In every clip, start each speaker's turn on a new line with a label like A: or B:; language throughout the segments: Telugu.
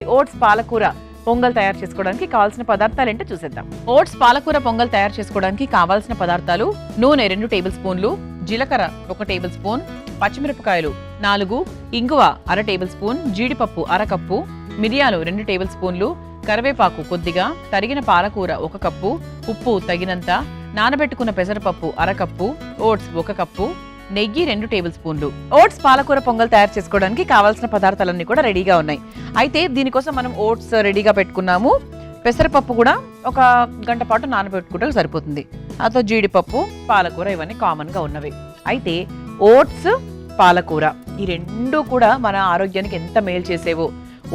A: ఓట్స్ పాలకూర పొంగల్ తయారు చేసుకోవడానికి కావాల్సిన పదార్థాలు ఏంటో చూసేద్దాం. ఓట్స్ పాలకూర పొంగల్ తయారు చేసుకోవడానికి కావాల్సిన పదార్థాలు: నూనె 2 టేబుల్ స్పూన్లు, జీలకర్ర 1 టేబుల్ స్పూన్, పచ్చిమిరపకాయలు 4, ఇంగువ 1/2 టేబుల్ స్పూన్, జీడిపప్పు 1/2 కప్పు, మిరియాలు 2 టేబుల్ స్పూన్లు, కరివేపాకు కొద్దిగా, తరిగిన పాలకూర 1 కప్పు, ఉప్పు తగినంత, నానబెట్టుకున్న పెసరపప్పు 1/2 కప్పు, ఓట్స్ 1 కప్పు, నెయ్యి 2 టేబుల్ స్పూన్లు. ఓట్స్ పాలకూర పొంగల్ తయారు చేసుకోవడానికి కావాల్సిన పదార్థాలన్నీ కూడా రెడీగా ఉన్నాయి. అయితే దీనికోసం మనం ఓట్స్ రెడీగా పెట్టుకున్నాము. పెసరపప్పు కూడా ఒక గంట పాటు నానబెట్టుకుంటే సరిపోతుంది. అతో జీడిపప్పు, పాలకూర ఇవన్నీ కామన్ గా ఉన్నవి. అయితే ఓట్స్, పాలకూర ఈ రెండు కూడా మన ఆరోగ్యానికి ఎంత మేలు చేసేవో.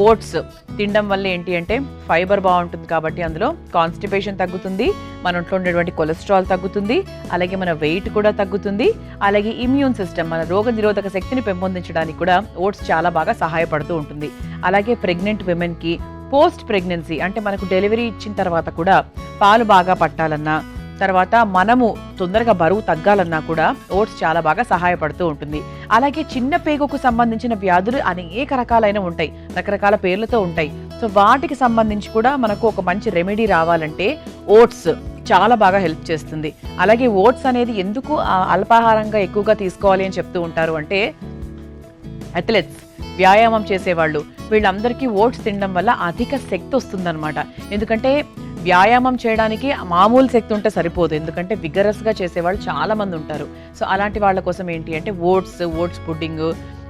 A: ఓట్స్ తినడం వల్ల ఏంటి అంటే ఫైబర్ బాగుంటుంది కాబట్టి అందులో కాన్స్టిపేషన్ తగ్గుతుంది, మన ఒంట్లో ఉండేటువంటి కొలెస్ట్రాల్ తగ్గుతుంది, అలాగే మన వెయిట్ కూడా తగ్గుతుంది, అలాగే ఇమ్యూన్ సిస్టమ్ మన రోగ నిరోధక శక్తిని పెంపొందించడానికి కూడా ఓట్స్ చాలా బాగా సహాయపడుతూ ఉంటుంది. అలాగే ప్రెగ్నెంట్ విమెన్కి పోస్ట్ ప్రెగ్నెన్సీ అంటే మనకు డెలివరీ ఇచ్చిన తర్వాత కూడా పాలు బాగా పట్టాలన్నా, తర్వాత మనము తొందరగా బరువు తగ్గాలన్నా కూడా ఓట్స్ చాలా బాగా సహాయపడుతూ ఉంటుంది. అలాగే చిన్న పేగుకు సంబంధించిన వ్యాధులు అనేక రకాలైన ఉంటాయి, రకరకాల పేర్లతో ఉంటాయి. సో వాటికి సంబంధించి కూడా మనకు ఒక మంచి రెమెడీ రావాలంటే ఓట్స్ చాలా బాగా హెల్ప్ చేస్తుంది. అలాగే ఓట్స్ అనేది ఎందుకు అల్పాహారంగా ఎక్కువగా తీసుకోవాలి అని చెప్తూ ఉంటారు అంటే, అథ్లెట్స్, వ్యాయామం చేసేవాళ్ళు, వీళ్ళందరికీ ఓట్స్ తినడం వల్ల అధిక శక్తి వస్తుందన్నమాట. ఎందుకంటే వ్యాయామం చేయడానికి మామూలు శక్తి ఉంటే సరిపోదు, ఎందుకంటే విగరస్గా చేసేవాళ్ళు చాలా మంది ఉంటారు. సో అలాంటి వాళ్ళ కోసం ఏంటి అంటే ఓట్స్ పుడ్డింగ్,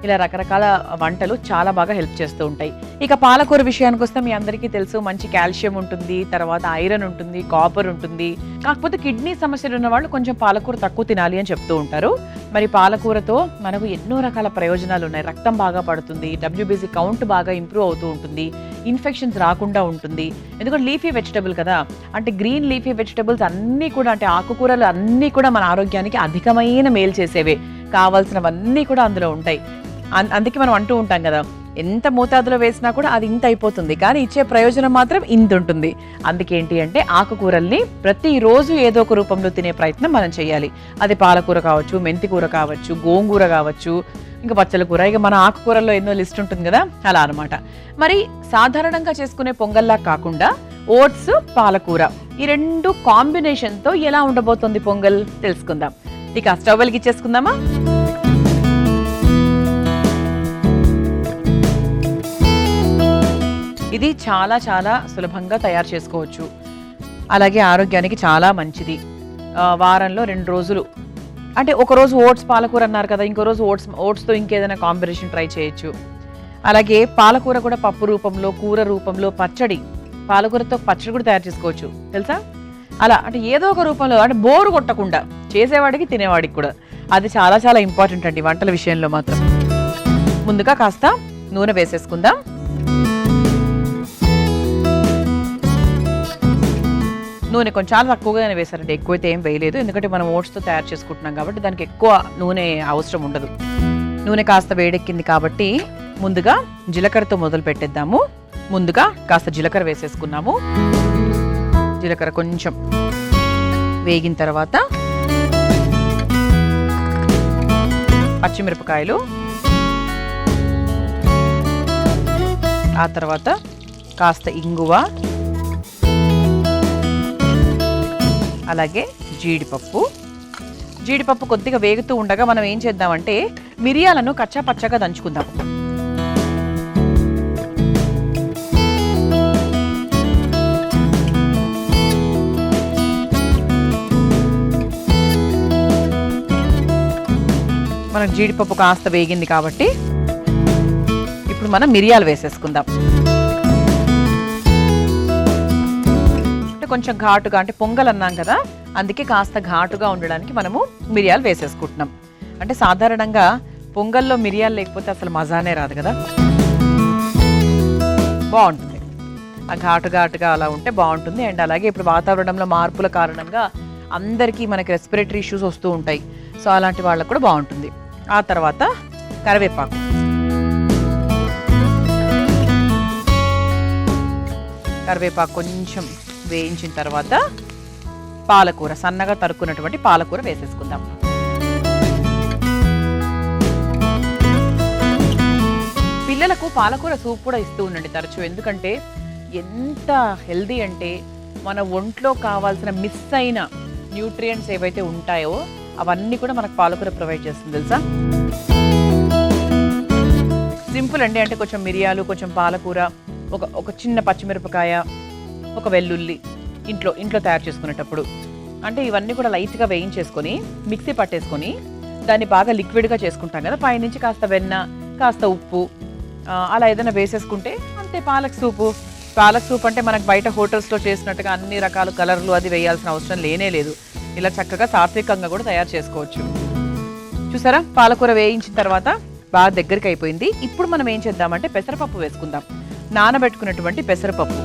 A: ఇలా రకరకాల వంటలు చాలా బాగా హెల్ప్ చేస్తూ ఉంటాయి. ఇక పాలకూర విషయానికి వస్తే మీ అందరికీ తెలుసు, మంచి కాల్షియం ఉంటుంది, తర్వాత ఐరన్ ఉంటుంది, కాపర్ ఉంటుంది. కాకపోతే కిడ్నీ సమస్యలు ఉన్న వాళ్ళు కొంచెం పాలకూర తక్కువ తినాలి అని చెప్తూ ఉంటారు. మరి పాలకూరతో మనకు ఎన్నో రకాల ప్రయోజనాలు ఉన్నాయి. రక్తం బాగా పడుతుంది, WBC కౌంట్ బాగా ఇంప్రూవ్ అవుతూ ఉంటుంది, ఇన్ఫెక్షన్స్ రాకుండా ఉంటుంది. ఎందుకంటే లీఫీ వెజిటబుల్ కదా, అంటే గ్రీన్ లీఫీ వెజిటబుల్స్ అన్నీ కూడా, అంటే ఆకుకూరలు అన్నీ కూడా మన ఆరోగ్యానికి అధికమైన మేలు చేసేవే. కావాల్సినవన్నీ కూడా అందులో ఉంటాయి. అందుకే మనం అంటూ ఉంటాం కదా, ఎంత మోతాదులో వేసినా కూడా అది ఇంత అయిపోతుంది, కానీ ఇచ్చే ప్రయోజనం మాత్రం ఇంత ఉంటుంది. అందుకేంటి అంటే ఆకుకూరల్ని ప్రతిరోజు ఏదో ఒక రూపంలో తినే ప్రయత్నం మనం చేయాలి. అది పాలకూర కావచ్చు, మెంతి కూర కావచ్చు, గోంగూర కావచ్చు, ఇంకా పచ్చల కూర, ఇక మన ఆకుకూరల్లో ఎన్నో లిస్ట్ ఉంటుంది కదా, అలా అనమాట. మరి సాధారణంగా చేసుకునే పొంగల్లా కాకుండా ఓట్స్, పాలకూర ఈ రెండు కాంబినేషన్తో ఎలా ఉండబోతుంది పొంగల్ తెలుసుకుందాం. ఇక స్టవ్ వెలిగించేసుకుందామా? ఇది చాలా చాలా సులభంగా తయారు చేసుకోవచ్చు, అలాగే ఆరోగ్యానికి చాలా మంచిది. వారంలో 2 రోజులు, అంటే ఒకరోజు ఓట్స్ పాలకూర అన్నారు కదా, ఇంకో రోజు ఓట్స్తో ఇంకేదైనా కాంబినేషన్ ట్రై చేయొచ్చు. అలాగే పాలకూర కూడా పప్పు రూపంలో, కూర రూపంలో, పాలకూరతో పచ్చడి కూడా తయారు చేసుకోవచ్చు తెలుసా. అలా అంటే ఏదో ఒక రూపంలో, అంటే బోరు కొట్టకుండా చేసేవాడికి తినేవాడికి కూడా. అది చాలా చాలా ఇంపార్టెంట్ అండి వంటల విషయంలో మాత్రం. ముందుగా కాస్త నూనె వేసేసుకుందాం. నూనె కొంచెం చాలా తక్కువగానే వేసారండి, ఎక్కువైతే ఏం వేయలేదు, ఎందుకంటే మనం ఓట్స్తో తయారు చేసుకుంటున్నాం కాబట్టి దానికి ఎక్కువ నూనె అవసరం ఉండదు. నూనె కాస్త వేడెక్కింది కాబట్టి ముందుగా జీలకర్రతో మొదలు పెట్టేద్దాము. ముందుగా కాస్త జీలకర్ర వేసేసుకున్నాము. జీలకర్ర కొంచెం వేగిన తర్వాత పచ్చిమిరపకాయలు, ఆ తర్వాత కాస్త ఇంగువ, అలాగే జీడిపప్పు కొద్దిగా వేగుతూ ఉండగా మనం ఏం చేద్దామంటే మిరియాలను కచ్చా పచ్చగా దంచుకుందాం. మనకు జీడిపప్పు కాస్త వేగింది కాబట్టి ఇప్పుడు మనం మిరియాలు వేసేసుకుందాం. కొంచెం ఘాటుగా, అంటే పొంగల్ అన్నాం కదా, అందుకే కాస్త ఘాటుగా ఉండడానికి మనము మిరియాలు వేసేసుకుంటున్నాం. అంటే సాధారణంగా పొంగల్లో మిరియాలు లేకపోతే అసలు మజానే రాదు కదా, బాగుంటుంది. ఆ ఘాటుగా అలా ఉంటే బాగుంటుంది. అండ్ అలాగే ఇప్పుడు వాతావరణంలో మార్పుల కారణంగా అందరికీ మనకి రెస్పిరేటరీ ఇష్యూస్ వస్తూ ఉంటాయి. సో అలాంటి వాళ్ళకు కూడా బాగుంటుంది. ఆ తర్వాత కరివేపాకు కొంచెం వేయించిన తర్వాత పాలకూర, సన్నగా తరుక్కున్నటువంటి పాలకూర వేసేసుకుందాం. పిల్లలకు పాలకూర సూప్ కూడా ఇస్తూ ఉండండి తరచూ. ఎందుకంటే ఎంత హెల్దీ అంటే మన ఒంట్లో కావాల్సిన మిస్ అయిన న్యూట్రియంట్స్ ఏవైతే ఉంటాయో అవన్నీ కూడా మనకు పాలకూర ప్రొవైడ్ చేస్తుంది తెలుసా. సింపుల్ అండి. అంటే కొంచెం మిరియాలు, కొంచెం పాలకూర, ఒక చిన్న పచ్చిమిరపకాయ, ఒక వెల్లుల్లి ఇంట్లో తయారు చేసుకునేటప్పుడు అంటే ఇవన్నీ కూడా లైట్గా వేయించేసుకొని మిక్సీ పట్టేసుకొని దాన్ని బాగా లిక్విడ్గా చేసుకుంటాం కదా. పైనుంచి కాస్త వెన్న, కాస్త ఉప్పు అలా ఏదైనా వేసేసుకుంటే అంతే పాలక్ సూపు. పాలక్ సూప్ అంటే మనకు బయట హోటల్స్లో చేసినట్టుగా అన్ని రకాల కలర్లు అది వేయాల్సిన అవసరం లేనే లేదు. ఇలా చక్కగా సాత్వికంగా కూడా తయారు చేసుకోవచ్చు. చూసారా, పాలకూర వేయించిన తర్వాత బాగా దగ్గరికి అయిపోయింది. ఇప్పుడు మనం ఏం చేద్దామంటే పెసరపప్పు వేసుకుందాం. నానబెట్టుకున్నటువంటి పెసరపప్పు.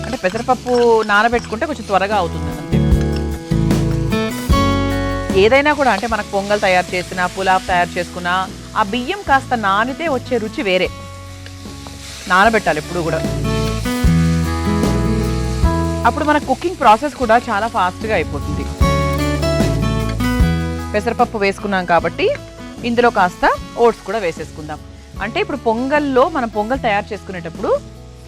A: అంటే పెసరపప్పు నానబెట్టుకుంటే కొంచెం త్వరగా అవుతుంది అంతే. ఏదైనా కూడా అంటే మనకు పొంగల్ తయారు చేసినా, పులావ్ తయారు చేసుకున్నా ఆ బియ్యం కాస్త నానితే వచ్చే రుచి వేరే. నానబెట్టాలి ఎప్పుడు కూడా. అప్పుడు మన కుకింగ్ ప్రాసెస్ కూడా చాలా ఫాస్ట్గా అయిపోతుంది. పెసరపప్పు వేసుకున్నాం కాబట్టి ఇందులో కాస్త ఓట్స్ కూడా వేసేసుకుందాం. అంటే ఇప్పుడు పొంగల్లో మనం పొంగల్ తయారు చేసుకునేటప్పుడు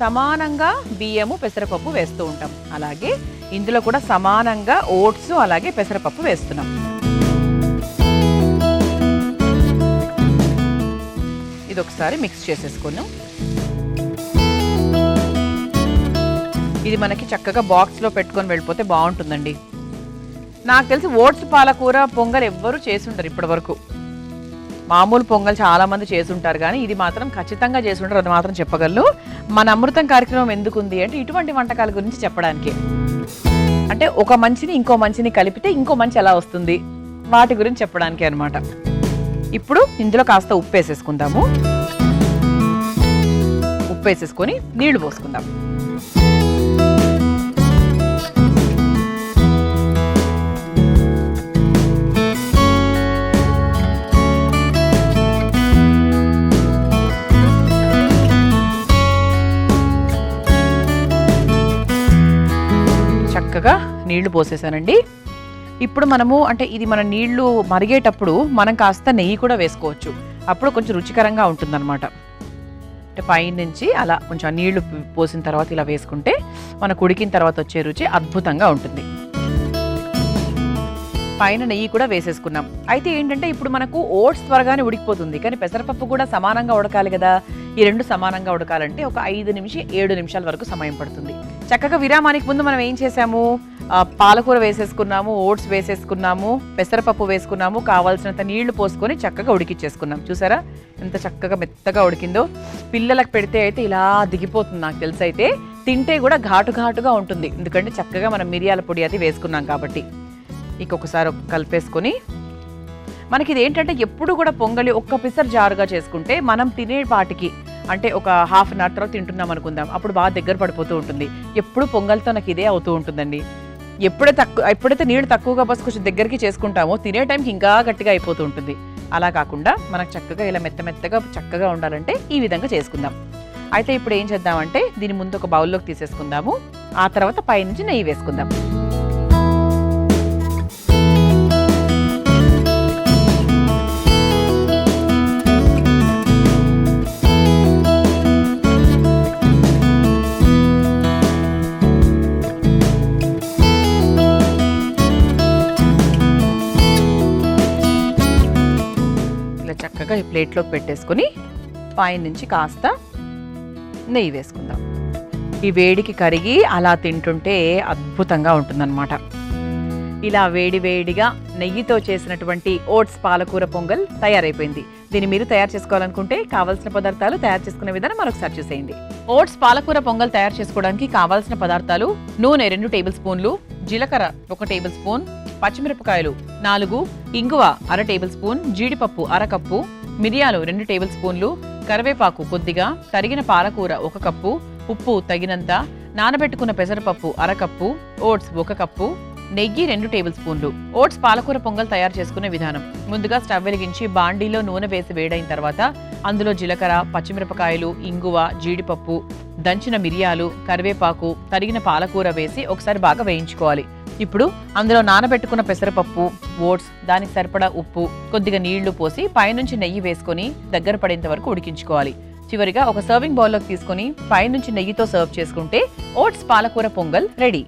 A: సమానంగా బియ్యము, పెసరపప్పు వేస్తూ ఉంటాం. అలాగే ఇందులో కూడా సమానంగా ఓట్స్ అలాగే పెసరపప్పు వేస్తున్నాం. ఇది ఒకసారి మిక్స్ చేసేసుకున్నాం. ఇది మనకి చక్కగా బాక్స్లో పెట్టుకొని వెళ్ళిపోతే బాగుంటుందండి. నాకు తెలిసి ఓట్స్ పాలకూర పొంగల్ ఎవ్వరూ చేసుంటారు ఇప్పటి వరకు. మామూలు పొంగల్ చాలా మంది చేసుంటారు కానీ ఇది మాత్రం ఖచ్చితంగా చేసుంటారు, అది మాత్రం చెప్పగలను. మన అమృతం కార్యక్రమం ఎందుకుంది అంటే ఇటువంటి వంటకాల గురించి చెప్పడానికి. అంటే ఒక మంచిని ఇంకో మంచిని కలిపితే ఇంకో మంచి ఎలా వస్తుంది వాటి గురించి చెప్పడానికి అనమాట. ఇప్పుడు ఇందులో కాస్త ఉప్పు వేసేసుకుందాము. ఉప్పు వేసేసుకొని నీళ్లు పోసుకుందాం. చక్కగా నీళ్లు పోసేసానండి. ఇప్పుడు మనము అంటే ఇది మన నీళ్లు మరిగేటప్పుడు మనం కాస్త నెయ్యి కూడా వేసుకోవచ్చు. అప్పుడు కొంచెం రుచికరంగా ఉంటుందన్నమాట. అంటే పైనుంచి అలా కొంచెం నీళ్లు పోసిన తర్వాత ఇలా వేసుకుంటే మనకు ఉడికిన తర్వాత వచ్చే రుచి అద్భుతంగా ఉంటుంది. పైన నెయ్యి కూడా వేసేసుకున్నాం. అయితే ఏంటంటే ఇప్పుడు మనకు ఓట్స్ త్వరగానే ఉడికిపోతుంది, కానీ పెసరపప్పు కూడా సమానంగా ఉడకాలి కదా. ఈ రెండు సమానంగా ఉడకాలంటే ఒక 5 నుంచి 7 నిమిషాల వరకు సమయం పడుతుంది. చక్కగా విరామానికి ముందు మనం ఏం చేసాము, పాలకూర వేసేసుకున్నాము, ఓట్స్ వేసేసుకున్నాము, పెసరపప్పు వేసుకున్నాము, కావాల్సినంత నీళ్లు పోసుకొని చక్కగా ఉడికిచ్చేసుకున్నాం. చూసారా ఎంత చక్కగా మెత్తగా ఉడికిందో. పిల్లలకు పెడితే అయితే ఇలా దిగిపోతుంది. నాకు తెలిసి అయితే తింటే కూడా ఘాటుగా ఉంటుంది, ఎందుకంటే చక్కగా మనం మిరియాల పొడి అది వేసుకున్నాం కాబట్టి. ఇంకొకసారి కలిపేసుకొని మనకి ఇది ఏంటంటే ఎప్పుడు కూడా పొంగలి ఒక్క పిసర్ జారుగా చేసుకుంటే మనం తినేపాటికి అంటే ఒక హాఫ్ అన్ అవర్ తర్వాత తింటున్నాం అనుకుందాం, అప్పుడు బాగా దగ్గర పడిపోతూ ఉంటుంది. ఎప్పుడు పొంగల్తో నాకు ఇదే అవుతూ ఉంటుందండి. ఎప్పుడైతే నీళ్ళు తక్కువగా పోసి కొంచెం దగ్గరికి చేసుకుంటామో తినే టైంకి ఇంకా గట్టిగా అయిపోతూ ఉంటుంది. అలా కాకుండా మనకు చక్కగా ఇలా మెత్తగా చక్కగా ఉండాలంటే ఈ విధంగా చేసుకుందాం. అయితే ఇప్పుడు ఏం చేద్దామంటే దీని ముందు ఒక బౌల్లోకి తీసేసుకుందాము. ఆ తర్వాత పైనుంచి నెయ్యి వేసుకుందాం. చక్కగా ఈ ప్లేట్లోకి పెట్టేసుకొని పైనుంచి కాస్త నెయ్యి వేసుకుందాం. ఈ వేడికి కరిగి అలా తింటుంటే అద్భుతంగా ఉంటుందన్నమాట. ఇలా వేడిగా నెయ్యితో చేసినటువంటి ఓట్స్ పాలకూర పొంగల్ తయారైపోయింది. దీన్ని మీరు తయారు చేసుకోవాలనుకుంటే కావాల్సిన పదార్థాలు తయారు చేసుకునే విధానం మరొకసారి చూసేయండి. ఓట్స్ పాలకూర పొంగల్ తయారు చేసుకోవడానికి కావాల్సిన పదార్థాలు: నూనె 2 టేబుల్ స్పూన్లు, జీలకర్ర 1 టేబుల్ స్పూన్, పచ్చిమిరపకాయలు 4, ఇంగువ 1/2 టేబుల్ స్పూన్, జీడిపప్పు 1/2 కప్పు, మిరియాలు 2 టేబుల్ స్పూన్లు, కరివేపాకు కొద్దిగా, తరిగిన పాలకూర 1 కప్పు, ఉప్పు తగినంత, నానబెట్టుకున్న పెసరపప్పు 1/2 కప్పు, ఓట్స్ 1 కప్పు, నెయ్యి 2 టేబుల్ స్పూన్లు. ఓట్స్ పాలకూర పొంగల్ తయారు చేసుకునే విధానం: ముందుగా స్టవ్ వెలిగించి బాండీలో నూనె వేసి వేడైన తర్వాత అందులో జీలకర్ర, పచ్చిమిరపకాయలు, ఇంగువ, జీడిపప్పు, దంచిన మిరియాలు, కరివేపాకు, తరిగిన పాలకూర వేసి ఒకసారి బాగా వేయించుకోవాలి. ఇప్పుడు అందులో నానబెట్టుకున్న పెసరపప్పు, ఓట్స్, దానికి సరిపడా ఉప్పు, కొద్దిగా నీళ్లు పోసి పైనుంచి నెయ్యి వేసుకొని దగ్గర పడేంత వరకు ఉడికించుకోవాలి. చివరిగా ఒక సర్వింగ్ బౌల్లోకి తీసుకొని పైనుంచి నెయ్యితో సర్వ్ చేసుకుంటే ఓట్స్ పాలకూర పొంగల్ రెడీ.